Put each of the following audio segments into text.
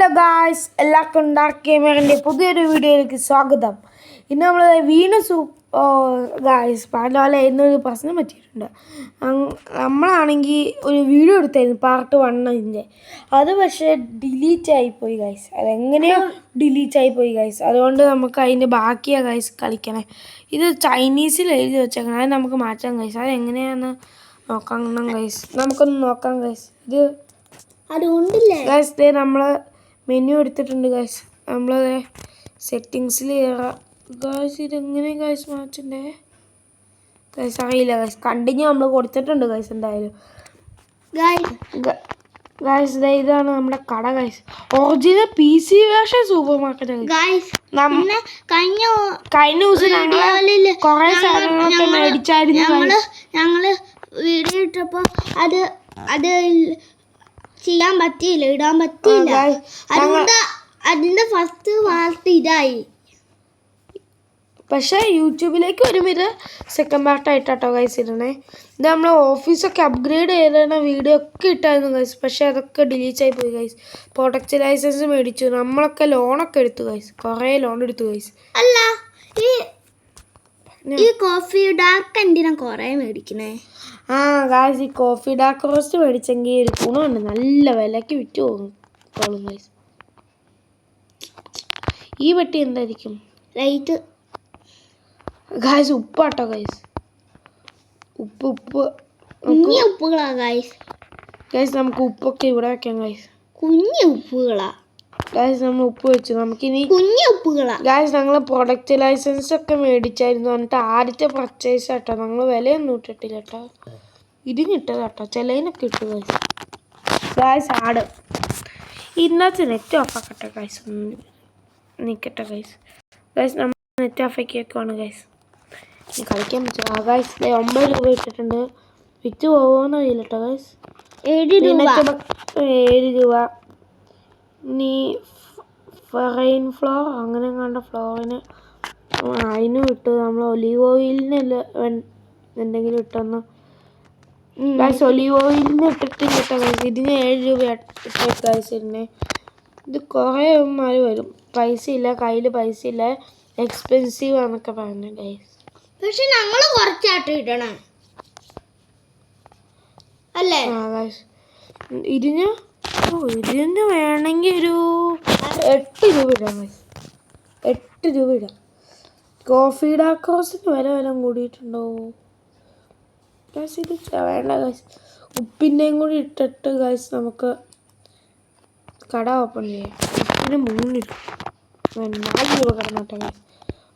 Hello guys, എല്ലാവർക്കും dark ഗെയിമറിൻ്റെ പുതിയൊരു വീഡിയോയിലേക്ക് സ്വാഗതം. ഇന്ന് നമ്മൾ വീണ് ഗായ്സ് പറഞ്ഞ പോലെ ഇന്നൊരു പ്രശ്നം പറ്റിയിട്ടുണ്ട്. നമ്മളാണെങ്കിൽ ഒരു വീഡിയോ എടുത്തായിരുന്നു പാർട്ട് 1 അത് പക്ഷേ ഡിലീറ്റ് ആയിപ്പോയി ഗായ്സ്. അതെങ്ങനെയോ ഡിലീറ്റ് ആയിപ്പോയി ഗായ്സ്. അതുകൊണ്ട് നമുക്ക് അതിൻ്റെ ബാക്കിയാണ് ഗായ്സ് കളിക്കണേ. ഇത് ചൈനീസിൽ എഴുതി വെച്ചേക്കണം, അത് നമുക്ക് മാറ്റാം ഗായ്സ്. അതെങ്ങനെയാണെന്ന് നോക്കാം ഗായ്സ്, നമുക്കൊന്ന് നോക്കാം ഗായ്സ്. ഇത് ഗായ്സ് ദേ നമ്മൾ മെനു എടുത്തിട്ടുണ്ട് ഗായ്സ്. നമ്മൾ സെറ്റിങ്സിൽ കയറാം ഗായ്സ്. ഇതെങ്ങനെ ഗായ്സ് മാറ്റണ്ടേ ഗായ്സ് അറിയില്ല ഗായ്സ്. കണ്ടിന്യൂ നമ്മൾ കൊടുത്തിട്ടുണ്ട് ഗായ്സ്. എന്തായാലും ഗായ്സ് ഇതാണ് നമ്മുടെ കട guys. Original PC version super market guys. കഴിഞ്ഞ ദിവസം ഞങ്ങൾ കുറേ സാധനങ്ങളൊക്കെ മേടിച്ചായിരുന്നു. ഞങ്ങള് വീഡിയോ ഇട്ടപ്പോൾ അത് ചെയ്യാൻ പറ്റിയില്ല, ഇടാൻ പറ്റിയില്ല. അതുകൊണ്ട് അതിന്റെ ഫസ്റ്റ് പാർട്ട് ഇതായി. പക്ഷേ യൂട്യൂബിലേക്ക് ഒരുമിത് സെക്കൻഡ് പാർട്ടായിട്ടോ ഗൈസ് ഇടണേ. ഇത് നമ്മൾ ഓഫീസൊക്കെ അപ്ഗ്രേഡ് ചെയ്തിരുന്ന വീഡിയോ ഒക്കെ ഇട്ടായിരുന്നു ഗൈസ്. പക്ഷേ അതൊക്കെ ഡിലീറ്റ് ആയി പോയി ഗൈസ്. പ്രൊഡക്റ്റ് ലൈസൻസ് മേടിച്ചു, നമ്മളൊക്കെ ലോണൊക്കെ എടുത്തു ഗൈസ്. കുറേ ലോൺ എടുത്തു ഗൈസ്. അല്ല, ഈ കോഫി ഡാർക്ക് എന്തിനാ കുറേ മേടിക്കണേ? ഗായ്സ്, ഈ കോഫി ഡാർക്ക് റോസ്റ്റ് മേടിച്ചെങ്കിൽ ഒരു ഗുണമുണ്ട്, നല്ല വിലക്ക് വിറ്റ് പോകും ഗൈസ്. ഈ പെട്ടി എന്തായിരിക്കും? ലൈറ്റ് ഗായ്സ് ഉപ്പാട്ടോ ഗൈസ്. ഉപ്പുകളാ ഗായ്സ്. ഗൈസ് നമുക്ക് ഉപ്പൊക്കെ ഇവിടെ വെക്കാം ഗൈസ്. കുഞ്ഞു ഉപ്പുകളാ ഗായ്സ്. നമ്മൾ ഉപ്പ് വെച്ചു, നമുക്കിനി കുഞ്ഞു ഉപ്പുകളാ ഗായ്സ്. ഞങ്ങൾ പ്രൊഡക്റ്റ് ലൈസൻസ് ഒക്കെ മേടിച്ചായിരുന്നു. എന്നിട്ട് ആദ്യത്തെ പർച്ചേസ് കേട്ടോ, ഞങ്ങൾ വിലയൊന്നും ഇട്ടിട്ടില്ല കേട്ടോ. ഇടിഞ്ഞിട്ടത് കേട്ടോ, ചിലതിനൊക്കെ ഇട്ടു ഗൈസ്. ഗായ്സ് ആട് ഇന്നത്തെ നെറ്റ് ഓഫ് ആക്കട്ടെ ഗൈസ്. നിൽക്കട്ടെ ഗൈസ്. ഗൈസ് നമ്മൾ നെറ്റ് ഓഫ് ആക്കി വെക്കുവാണ് ഗൈസ്. കളിക്കാൻ പറ്റും. ഗൈസ് 9 രൂപ ഇട്ടിട്ടുണ്ട്. വിറ്റ് പോകുമെന്ന് അറിയില്ല കേട്ടോ ഗൈസ്. 7 രൂപ. ഇനി ഫറൈൻ ഫ്ലോർ അങ്ങനെ കണ്ട ഫ്ലോറിന് അതിനും ഇട്ടു. നമ്മൾ ഒലീവ് ഓയിലിനല്ല എന്തെങ്കിലും ഇട്ടെന്ന് ഗൈസ്. ഒലീവ് ഓയിലിന് ഇട്ടിട്ടില്ല കേട്ടോ ഗൈസ്. ഇതിന് 7 രൂപ ഇട്ട ഗൈസ്. ഇതിന് ഇത് കുറേ മാറി വരും. പൈസ ഇല്ല, കയ്യിൽ പൈസ ഇല്ല, എക്സ്പെൻസീവ് ആണെന്നൊക്കെ പറഞ്ഞു ഗൈസ്. പക്ഷെ ഞങ്ങൾ കുറച്ചായിട്ട് ഇടണം അല്ലേ? ഗൈസ് ഇതിന് വേണമെങ്കിൽ ഒരു 8 രൂപ ഇടാം ഗൈസ്. 8 രൂപ ഇടാം. കോഫി ഡാർക്ക് റോസിന് വില കൂടിയിട്ടുണ്ടോ ഗൈസ്? ഇത് വേണ്ട ഗൈസ്. ഉപ്പിൻ്റെയും കൂടി ഇട്ടിട്ട് ഗൈസ് നമുക്ക് കട ഓപ്പൺ ചെയ്യാം. ഉപ്പിന് 3 4 രൂപ കിടന്നോട്ടെ ഗൈസ്.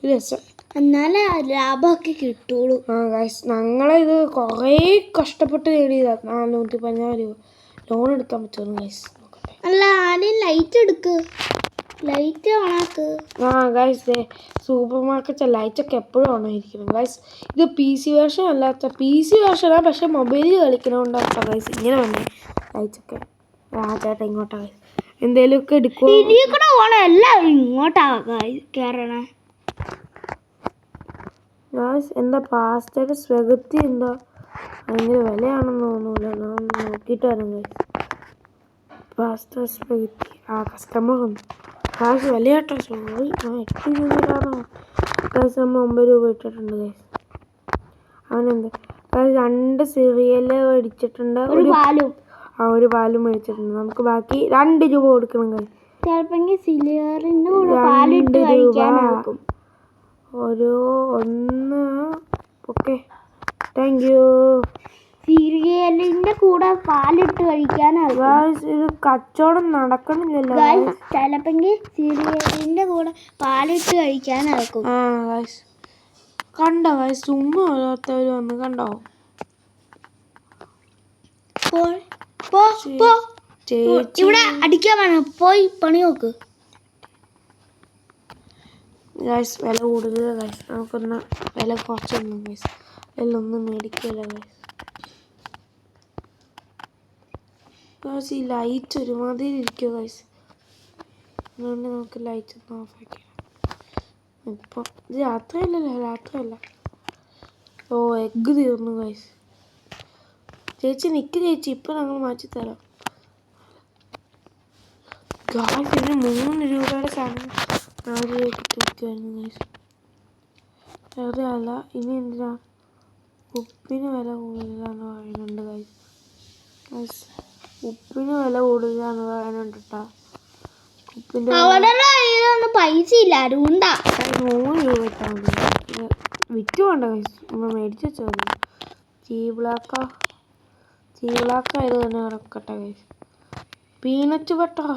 ഒരു രസം, എന്നാലേ ലാഭമൊക്കെ കിട്ടുള്ളൂ. ഗൈസ് ഞങ്ങളിത് കുറേ കഷ്ടപ്പെട്ട് നേടിയതാണ്. 414 രൂപ ലോൺ എടുക്കാൻ പറ്റുമോ ഗൈസ്? നോക്കട്ടെ. അല്ല, ആദ്യം ലൈറ്റ് എടുക്ക്, ലൈറ്റ് ഓണാക്ക്. ഗൈസ് സൂപ്പർ മാർക്കറ്റ് ലൈറ്റൊക്കെ എപ്പോഴും ഓണായിരിക്കണം ഗൈസ്. ഇത് PC വേർഷൻ അല്ലാത്ത PC വേർഷനാണ്, പക്ഷേ മൊബൈലിൽ കളിക്കണോണ്ടാട്ടോ ഗൈസ് ഇങ്ങനെ വന്നേ ലൈറ്റൊക്കെ. ചേട്ടാ ഇങ്ങോട്ടാ ഗൈസ്. എന്തേലുമൊക്കെ എടുക്കുമോ? ഇതിൽ ഓണം എല്ലാവരും ഇങ്ങോട്ടാ കയറണേ ഗൈസ്. എന്താ പാസ്റ്റയുടെ സ്വഗത്തി എന്താ ഭയങ്കര വിലയാണെന്ന് തോന്നൂല. ഞാൻ നോക്കിയിട്ട് വരാം ഗൈസ്. പാസ്റ്റ സ്വഗത്തി കസ്റ്റമർ വന്നു ഗൈസ്. വില കേട്ടോ, സോറി. 8 രൂപയിലാണോ ഗൈസ്? നമ്മൾ 9 രൂപ ഇട്ടിട്ടുണ്ട് ഗൈസ്. അവനെന്താ ഗൈസ് 2 സീരിയൽ മേടിച്ചിട്ടുണ്ട്, ഒരു പാലും മേടിച്ചിട്ടുണ്ട്. നമുക്ക് ബാക്കി 2 രൂപ കൊടുക്കണം ഗൈസ്. ചിലപ്പോൾ സിലിയറിൻ്റെ കൂടെ പാലിട്ട് കഴിക്കാനാകും. ഒരു 1 ഓക്കെ, താങ്ക് യു. സീരിയലിന്റെ കൂടെ പാലിട്ട് കഴിക്കാനാകും. ഇത് കച്ചവടം നടക്കണില്ലല്ലോ. ചിലപ്പോൾ സീരിയലിന്റെ കൂടെ പാലിട്ട് കഴിക്കാനാകും. കണ്ടോ ഗൈസ്, ചുമ്മാ ഓരോരുത്തർ വന്ന് കണ്ടോ. ഇവിടെ അടിക്കാൻ വേണം, പോയി പണി നോക്ക് ഗൈസ്. വില കൂടുതൽ ഗൈസ്. നമുക്കൊന്ന് വില കുറച്ചൊന്നും ഗൈസ്. വിലൊന്നും മേടിക്കില്ല ഗൈസ്. ഗൈസ് ഈ ലൈറ്റ് ഒരുമാതിരി ഇരിക്കുമോ ഗൈസ്? അതുകൊണ്ട് നമുക്ക് ലൈറ്റ് ഒന്ന് ഓഫ് ആക്കിയാൽ. ഇപ്പം ഇത് രാത്രിയല്ല. എഗ്ഗ് തീർന്നു ഗൈസ്. ചേച്ചി നിൽക്ക് ചേച്ചി, ഇപ്പം ഞങ്ങൾ മാറ്റിത്തരാം. ഗായ്സ് ഇതിന് 3 രൂപയുടെ സാധനം 4 രൂപയ്ക്ക് തൂക്കുമായിരുന്നു ഗായ്സ്. വെറുതെ അല്ല. ഇനി എന്തിനാ ഉപ്പിന് വില കൂടുതലാന്ന് പറയുന്നുണ്ട് ഗായ്സ്. ഗായ്സ് ഉപ്പിന് വില കൂടുതലാന്ന് പറയുന്നുണ്ട് കേട്ടോ. ഉപ്പിൻ്റെ പൈസ ഇല്ല അതുകൊണ്ടാ 3 രൂപ ഇട്ടാൽ മതി. വിറ്റ് വേണ്ട ഗായ്സ്, നമ്മൾ മേടിച്ച് വെച്ചാൽ മതി. ചീ ബ്ലാക്ക ഇത് തന്നെ കിടക്കട്ടെ ഗായ്സ്. പീനട്ട് ബട്ടർ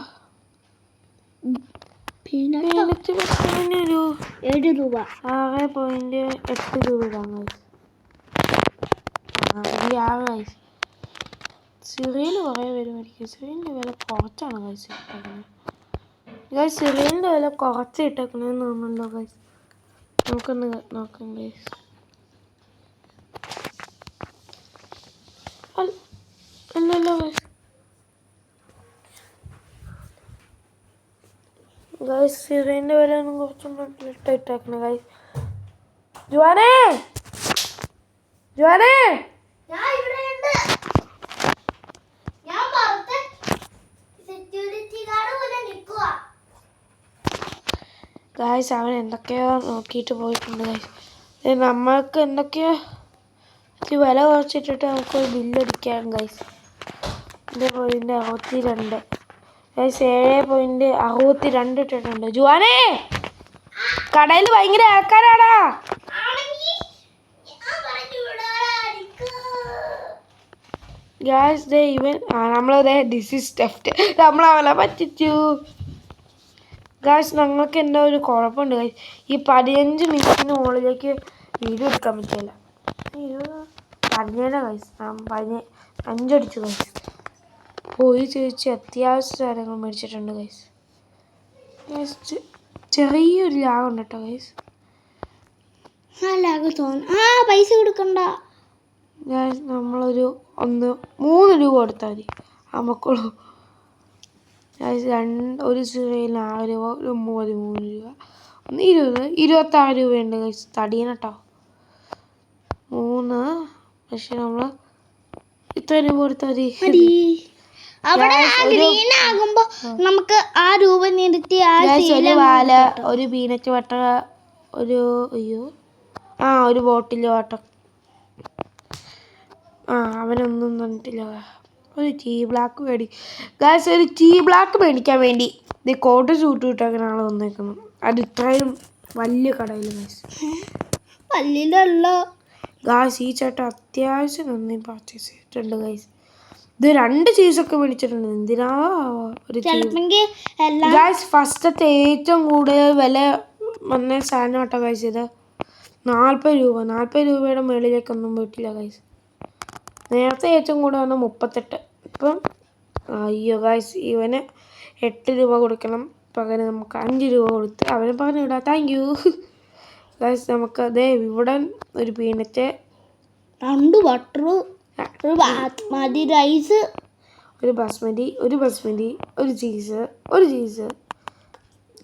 ബട്ടറിന് ഒരു 7 രൂപ 6.8 രൂപ ഇടാം ഗായ്സ്. സിറിയൽ കുറേ പേര് മേടിക്കും. സിറിയലിൻ്റെ വില കുറച്ചാണ് ഗായ്സ് ഇട്ടേക്കുന്നത്. ഗായ്സ് സിറിയലിൻ്റെ വില കുറച്ച് ഇട്ടേക്കണമെന്ന് തോന്നുന്നുണ്ടോ ഗായ്സ്? നമുക്കൊന്ന് നോക്കാം ഗായ്സ്. അല്ലല്ലോ ഗായ്സ് സിറിയലിൻ്റെ വില ഒന്നും കുറച്ചൊന്നും ഇട്ടേക്കണം ഗായ്സ്. ജുവാനേ ഗായ്സ് അവൻ എന്തൊക്കെയോ നോക്കിയിട്ട് പോയിട്ടുണ്ട് ഗായ്സ്. നമ്മൾക്ക് എന്തൊക്കെയോ വില കുറച്ചിട്ടിട്ട് നമുക്കൊരു ബില്ലടിക്കാം ഗായ്സ്. ഇതിൻ്റെ 62 ഗായ്സ് 7.62 ഇട്ടിട്ടുണ്ട്. ജുവാനേ കടയിൽ ഭയങ്കര ആൾക്കാരാടാ. ഗായ്സ് ദേ ഇവൻ നമ്മളതേ ദിസ് ഈസ് ടെഫ്റ്റ് നമ്മളവനെ പറ്റിച്ചു. ഗായ്സ് ഞങ്ങൾക്ക് എന്താ ഒരു കുഴപ്പമുണ്ട് ഗായ്സ്. ഈ 15 മിനിറ്റിന് മുകളിലേക്ക് വീഡിയോ എടുക്കാൻ പറ്റില്ല. 17 ഗായ്സ് 5 അടിച്ചു ഗായ്സ്. പോയി ചോദിച്ച് അത്യാവശ്യ കാര്യങ്ങൾ മേടിച്ചിട്ടുണ്ട് ഗായ്സ്. ചെറിയൊരു ലാഗുണ്ട് കേട്ടോ ഗായ്സ്. പൈസ കൊടുക്കണ്ട ഗായ്സ്. നമ്മളൊരു 3 രൂപ കൊടുത്താൽ മതി നമുക്കുള്ളൂ ഗായ്സ്. ഒരു സിറിയലിന് 6 രൂപ, ഒരു 13 രൂപ, 26 രൂപയുണ്ട് ഗായ്സ്. തടിയന കേട്ടോ 3. പക്ഷെ നമ്മൾ ഇത്ര രൂപ കൊടുത്താൽ മതി. നമുക്ക് ആ രൂപ നിരത്തി ഒരു വാല, ഒരു പീനട്ട് ബട്ടർ, ഒരു ഒരു ബോട്ടിൽ വാട്ടർ. അവനൊന്നും തന്നിട്ടില്ല. ഒരു ടീ ബ്ലാക്ക് ഗായ്സ്. ഒരു ടീ ബ്ലാക്ക് മേടിക്കാൻ വേണ്ടി ഇത് കോട്ട് സൂട്ട് ഇട്ടൊക്കെ ആൾ വന്നേക്കുന്നു. അത് ഇത്രയും വലിയ കടയിൽ ഗായ്സ്. ഗായ്സ് ഈ ചേട്ടൻ അത്യാവശ്യം നന്നായി പർച്ചേസ് ചെയ്തിട്ടുണ്ട് ഗായ്സ്. ഇത് 2 ചീസൊക്കെ മേടിച്ചിട്ടുണ്ട്. എന്തിനാ ഒരു ഗായ്സ്. ഫസ്റ്റത്തെ ഏറ്റവും കൂടുതൽ വില വന്ന സാധനം കേട്ടോ ഗായ്സ്. ഇത് 40 രൂപ. 40 രൂപയുടെ മുകളിലേക്കൊന്നും പോയിട്ടില്ല ഗായ്സ്. നേരത്തെ ഏറ്റവും കൂടുതൽ വന്ന 38. ഇപ്പം അയ്യോ ഗായ്സ് ഇവന് 8 രൂപ കൊടുക്കണം. പകരം നമുക്ക് 5 രൂപ കൊടുത്ത് അവന് പറഞ്ഞു വിടാം. Thank you guys. നമുക്ക് അതേ ഇവിടെ ഒരു പീനറ്റ്, 2 ബട്ടർ, ഒരു ബാസ്മതി റൈസ്, ഒരു ബസ്മതി, ഒരു ചീസ്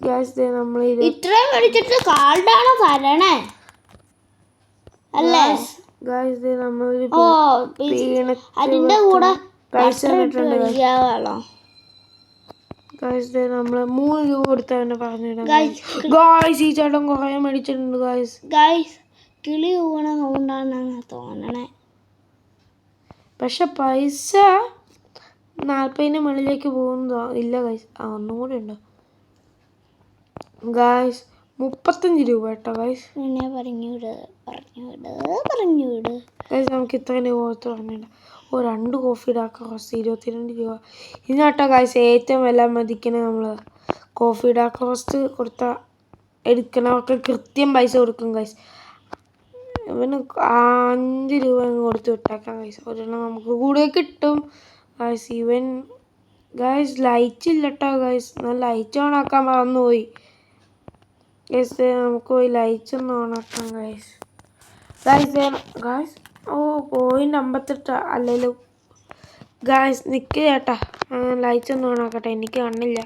ഗായ്സ്. നമ്മൾ ഇത്രയും മേടിച്ചിട്ട് കാർഡാണോ തരണേ അല്ലേ ഗായ്സ്? നമ്മളൊരു അതിന്റെ കൂടെ ഗായ്സ് നമ്മള് 3 രൂപ കൊടുത്തവനെ പറഞ്ഞിടാം ഗായ്സ്. ഈ ചേട്ടൻ കുറേ മേടിച്ചിട്ടുണ്ട് ഗായ്സ്. കിളി ഊണാണ് തോന്നണേ. പക്ഷെ പൈസ 40-ന് മുകളിലേക്ക് പോകുന്നതോ ഇല്ല ഗായ്സ്. ഒന്നും കൂടെ ഉണ്ടോ ഗായ്സ്? 35 രൂപ കേട്ടോ ഗായ്സ്. പറഞ്ഞുവിട് ഗായ്സ് നമുക്ക് ഇത്ര രൂപ കൊടുത്ത് പറഞ്ഞില്ല. 2 കോഫി ഡാർക്ക് റോസ്റ്റ് 22 രൂപ. ഇതിനാട്ടോ ഗായ്സ് ഏറ്റവും വില മതിക്കണേ. നമ്മൾ കോഫി ഡാർക്ക് റോസ്റ്റ് എടുക്കണവർക്ക് കൃത്യം പൈസ കൊടുക്കും ഗായ്സ്. ഇവന് 5 രൂപ കൊടുത്ത് വിട്ടേക്കാം ഗായ്സ്. ഒരെണ്ണം നമുക്ക് കൂടെ കിട്ടും ഗായ്സ്. ഇവൻ ഗായ്സ് ലൈറ്റ് ഇല്ല കേട്ടോ ഗായ്സ്. ഞാൻ ലൈറ്റ് ഓൺ ആക്കാൻ മറന്നുപോയി ഗായ്സ്. നമുക്ക് പോയി ലൈറ്റ് ഒന്ന് ഓൺ ആക്കാം ഗായ്സ്. പോയിന്റ് 58 അല്ലല്ലോ ഗായ്സ്. നിൽക്ക് ചേട്ടാ, ലൈറ്റ് ഒന്ന് ഓൺ ആക്കട്ടെ. എനിക്ക് കണ്ണില്ല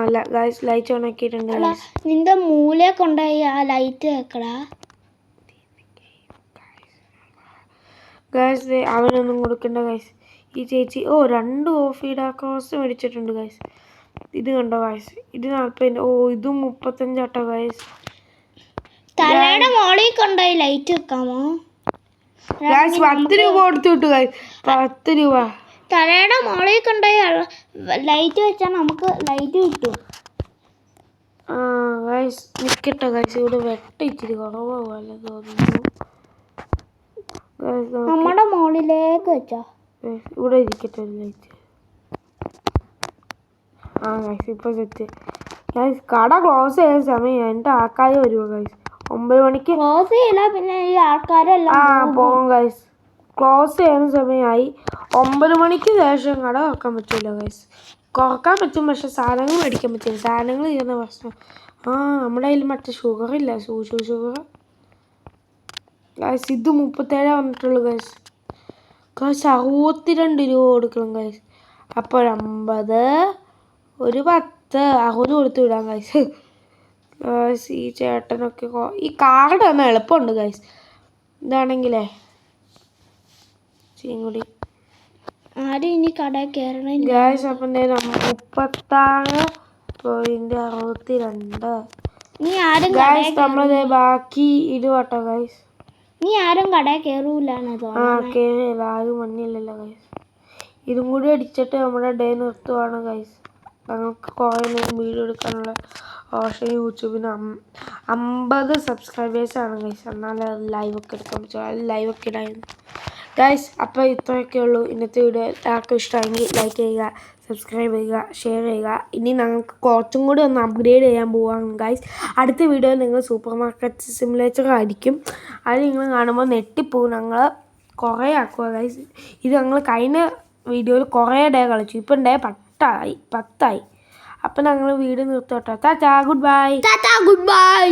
അല്ല ഗായ്സ്. ലൈറ്റ് ഓൺ ആക്കിയിട്ടുണ്ട് ഗായ്സ്. നിന്റെ മൂലയെ കൊണ്ടുപോയി ആ ലൈറ്റ് വെക്കടാ ഗായ്സ്. അവനൊന്നും കൊടുക്കണ്ട ഗായ്സ്. ഈ ചേച്ചി 2 കോഫിയുടെ ക്രോസ് മേടിച്ചിട്ടുണ്ട് ഗൈസ്. ഇത് കണ്ടോ ഗൈസ്, ഇത് 40. ഇതും 35 ആട്ടോ ഗൈസ്. തലയുടെ മോളിൽ കൊണ്ടുപോയി ലൈറ്റ് വെക്കാമോ ഗൈസ് 10 രൂപ കൊടുത്തു വിട്ടു ഗൈസ്, 10 രൂപ. തലയുടെ മോളിൽ കൊണ്ടുപോയി ലൈറ്റ് വെച്ചാൽ നമുക്ക് ലൈറ്റ് കിട്ടും. ഗൈസ് നിൽക്കട്ടെ ഗൈസ്, ഇവിടെ വെട്ടം ഇച്ചിരി കുറവ് പോലെ തോന്നുന്നു. നമ്മുടെ മോളിലേക്ക് വെച്ചാ ഇവിടെ ഇരിക്കട്ടെ ഒരു ലൈറ്റ്. ഗൈസ് ഇപ്പോൾ സെറ്റ്. ഗൈസ് കട ക്ലോസ് ചെയ്യുന്ന സമയം എൻ്റെ ആൾക്കാർ വരുമോ ഗൈസ്? 9 മണിക്ക് ക്ലോസ് ചെയ്യില്ല, പിന്നെ ഈ ആൾക്കാരെല്ലാം പോകും ഗൈസ്. ക്ലോസ് ചെയ്യുന്ന സമയമായി. 9 മണിക്ക് ശേഷം കട തുറക്കാൻ പറ്റില്ല ഗൈസ്. കുറക്കാൻ പറ്റും, പക്ഷെ സാധനങ്ങൾ മേടിക്കാൻ പറ്റില്ല. സാധനങ്ങൾ ചെയ്യുന്ന പ്രശ്നം. നമ്മുടെ കയ്യിൽ മറ്റേ ഷുഗറില്ല, ഷുഗർ ഗൈസ്. ഇത് 37 വന്നിട്ടുള്ളൂ ഗൈസ്. ഗൈസ് 62 രൂപ കൊടുക്കണം ഗൈസ്. അപ്പോൾ 50, ഒരു 10, 60 കൊടുത്ത് വിടാം ഗൈസ്. ഗൈസ് ഈ ചേട്ടനൊക്കെ ഈ കാർഡ് വന്നാൽ എളുപ്പമുണ്ട് ഗൈസ്. ഇതാണെങ്കിലേ കൂടി ആരും ഇനി കടയിൽ കയറണം ഗൈസ്. അപ്പം 36.62. നീ ആരും ഗൈസ് നമ്മളത് ബാക്കി ഇടുവാട്ടോ ഗൈസ്. നീ ആരും കടയിൽ കയറൂലാണ് കേറില്ല, ആരും മണ്ണില്ലല്ലോ ഗൈസ്. ഇതും കൂടി അടിച്ചിട്ട് നമ്മുടെ ഡേ നിർത്തുവാണ് ഗൈസ്. ഞങ്ങൾക്ക് കുറേ നേരം വീഡിയോ എടുക്കാനുള്ള ഓപ്ഷൻ യൂട്യൂബിന് 50 സബ്സ്ക്രൈബേഴ്സാണ് ഗൈസ്. എന്നാലും അത് ലൈവൊക്കെ എടുക്കാൻ പറ്റും. അത് ലൈവൊക്കെ ഇടായിരുന്നു ഗൈസ്. അപ്പോൾ ഇത്രയൊക്കെ ഉള്ളൂ ഇന്നത്തെ വീഡിയോ. എല്ലാവർക്കും ഇഷ്ടമെങ്കിൽ ലൈക്ക് ചെയ്യുക, സബ്സ്ക്രൈബ് ചെയ്യുക, ഷെയർ ചെയ്യുക. ഇനി ഞങ്ങൾക്ക് കുറച്ചും കൂടി ഒന്ന് അപ്ഗ്രേഡ് ചെയ്യാൻ പോവാണ് ഗൈസ്. അടുത്ത വീഡിയോ നിങ്ങൾ സൂപ്പർ മാർക്കറ്റ് സിമുലേറ്റർ ആയിരിക്കും. അത് നിങ്ങൾ കാണുമ്പോൾ നെട്ടിപ്പോവും. ഞങ്ങൾ കുറേ ആക്കുക ഗൈസ്. ഇത് ഞങ്ങൾ കഴിഞ്ഞ വീഡിയോയിൽ കുറേ ഡേ കളിച്ചു. ഇപ്പം ഡേ 10 ആയി. അപ്പം ഞങ്ങൾ വീഡിയോ നിർത്തോട്ടോ. Tata, good by.